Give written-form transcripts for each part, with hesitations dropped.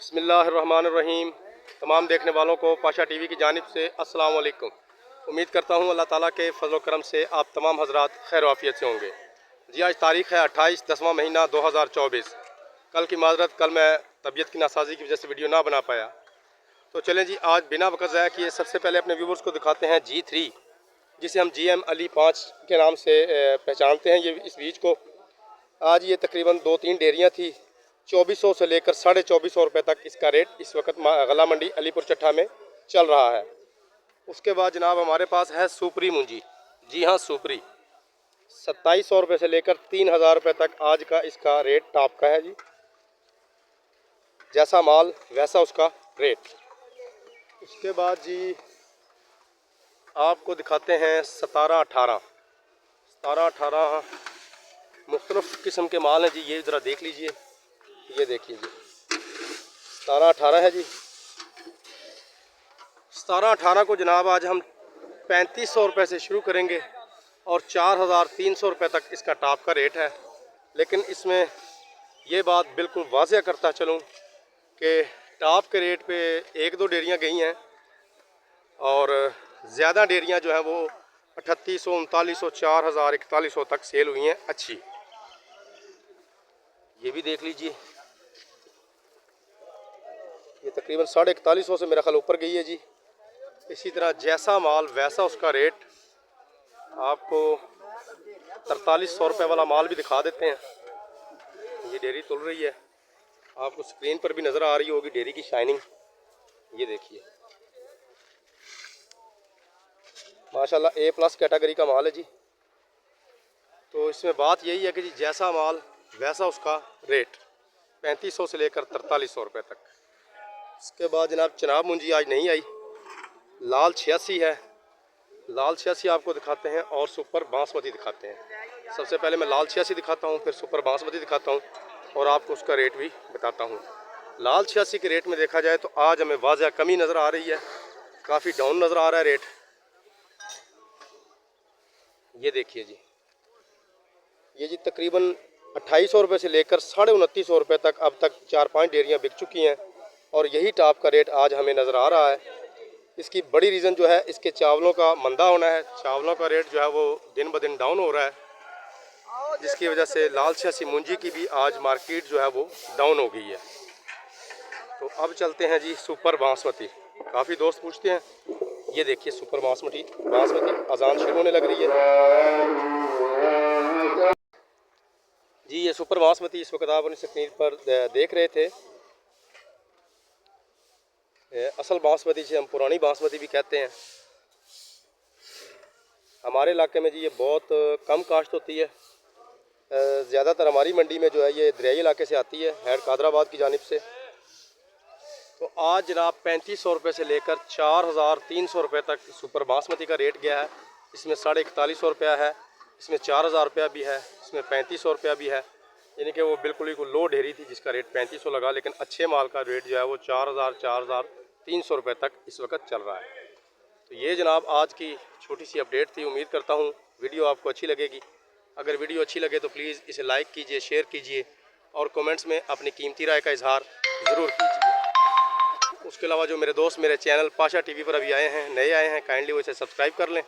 बिस्मिल्लाहिर्रहमानिर्रहीम। तमाम देखने वालों को पाशा टीवी की जानिब से अस्सलाम वालेकुम। उम्मीद करता हूँ अल्लाह ताला के फजल करम से आप तमाम हजरात खैर वाफियत से होंगे। जी आज तारीख़ है 28 10वां महीना 2024। कल की माजरत, कल मैं तबीयत की नासाजी की वजह से वीडियो ना बना पाया। तो चलें जी, आज बिना वक़्त ज़ाया किए सबसे पहले अपने व्यूवर्स को दिखाते हैं G3, जिसे हम GM अली 5 के नाम से पहचानते हैं। ये इस बीज को आज ये तकरीबन 2-3 डेयरियाँ थी। 2400 से लेकर 2450 रुपये तक इसका रेट इस वक्त गला मंडी अलीपुर चट्ठा में चल रहा है। उसके बाद जनाब हमारे पास है सुपरी मुंजी। जी हाँ, सुपरी 2700 रुपये से लेकर 3000 रुपये तक आज का इसका रेट टॉप का है जी। जैसा माल वैसा उसका रेट। उसके बाद जी आपको दिखाते हैं 17-18 मुख्तलिफ़ किस्म के माल हैं जी। ये ज़रा देख लीजिए, ये देखिए जी 17-18 है जी। 17-18 को जनाब आज हम 3500 रुपये से शुरू करेंगे और 4300 रुपये तक इसका टॉप का रेट है। लेकिन इसमें ये बात बिल्कुल वाज़ेह करता चलूँ कि टॉप के रेट पे 1-2 डेयरियाँ गई हैं और ज़्यादा डेयरियाँ जो हैं वो 3800, 3900, 4000, 4100 तक सेल हुई हैं अच्छी। ये भी देख लीजिए, ये तकरीबन 4150 से मेरा ख्याल ऊपर गई है जी। इसी तरह जैसा माल वैसा उसका रेट। आपको 4300 रुपये वाला माल भी दिखा देते हैं। ये डेयरी तुल रही है, आपको स्क्रीन पर भी नज़र आ रही होगी डेयरी की शाइनिंग। ये देखिए माशाल्लाह A+ कैटेगरी का माल है जी। तो इसमें बात यही है कि जी जैसा माल वैसा उसका रेट, 3500 से लेकर 4300 रुपये तक। इसके बाद जनाब चनाब मुंजी आज नहीं आई, लाल 86 है। लाल 86 आपको दिखाते हैं और सुपर बासमती दिखाते हैं। सबसे पहले मैं लाल 86 दिखाता हूँ, फिर सुपर बासमती दिखाता हूँ और आपको उसका रेट भी बताता हूँ। लाल 86 के रेट में देखा जाए तो आज हमें वाज़ह कमी नज़र आ रही है, काफ़ी डाउन नज़र आ रहा है रेट। ये देखिए जी, ये जी तकरीबन 2800 रुपये से लेकर 2950 रुपये तक अब तक 4-5 डेयरियाँ बिक चुकी हैं और यही टॉप का रेट आज हमें नज़र आ रहा है। इसकी बड़ी रीज़न जो है इसके चावलों का मंदा होना है। चावलों का रेट जो है वो दिन ब दिन डाउन हो रहा है, जिसकी वजह से लाल 86 मुंजी की भी आज मार्केट जो है वो डाउन हो गई है। तो अब चलते हैं जी सुपर बासमती। काफ़ी दोस्त पूछते हैं, ये देखिए सुपर बासमती अजान शुरू होने लग रही है जी। ये सुपर बासमती इस वक्त आप अपनी स्क्रीन पर देख रहे थे। असल बासमती से हम पुरानी बासमती भी कहते हैं। हमारे इलाके में जी ये बहुत कम काश्त होती है। ज़्यादातर हमारी मंडी में जो है ये दरियाई इलाके से आती है, हेड कादराबाद की जानिब से। तो आज जनाब 3500 रुपये से लेकर 4300 रुपये तक सुपर बासमती का रेट गया है। इसमें 4150 रुपया है, इसमें 4000 रुपया भी है, इसमें 3500 रुपया भी है। यानी कि वो बिल्कुल ही लो ढेरी थी जिसका रेट 3500 लगा, लेकिन अच्छे माल का रेट जो है वो 4300 रुपये तक इस वक्त चल रहा है। तो ये जनाब आज की छोटी सी अपडेट थी। उम्मीद करता हूँ वीडियो आपको अच्छी लगेगी। अगर वीडियो अच्छी लगे तो प्लीज़ इसे लाइक कीजिए, शेयर कीजिए और कमेंट्स में अपनी कीमती राय का इजहार ज़रूर कीजिए। उसके अलावा जो मेरे दोस्त मेरे चैनल पाशा टीवी पर अभी आए हैं, नए आए हैं, काइंडली वो इसे सब्सक्राइब कर लें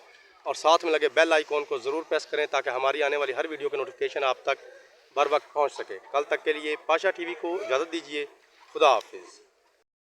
और साथ में लगे बेल आइकॉन को ज़रूर प्रेस करें ताकि हमारी आने वाली हर वीडियो की नोटिफिकेशन आप तक बर वक्त पहुँच सके। कल तक के लिए पाशा टीवी को इजाज़त दीजिए। खुदा हाफिज़।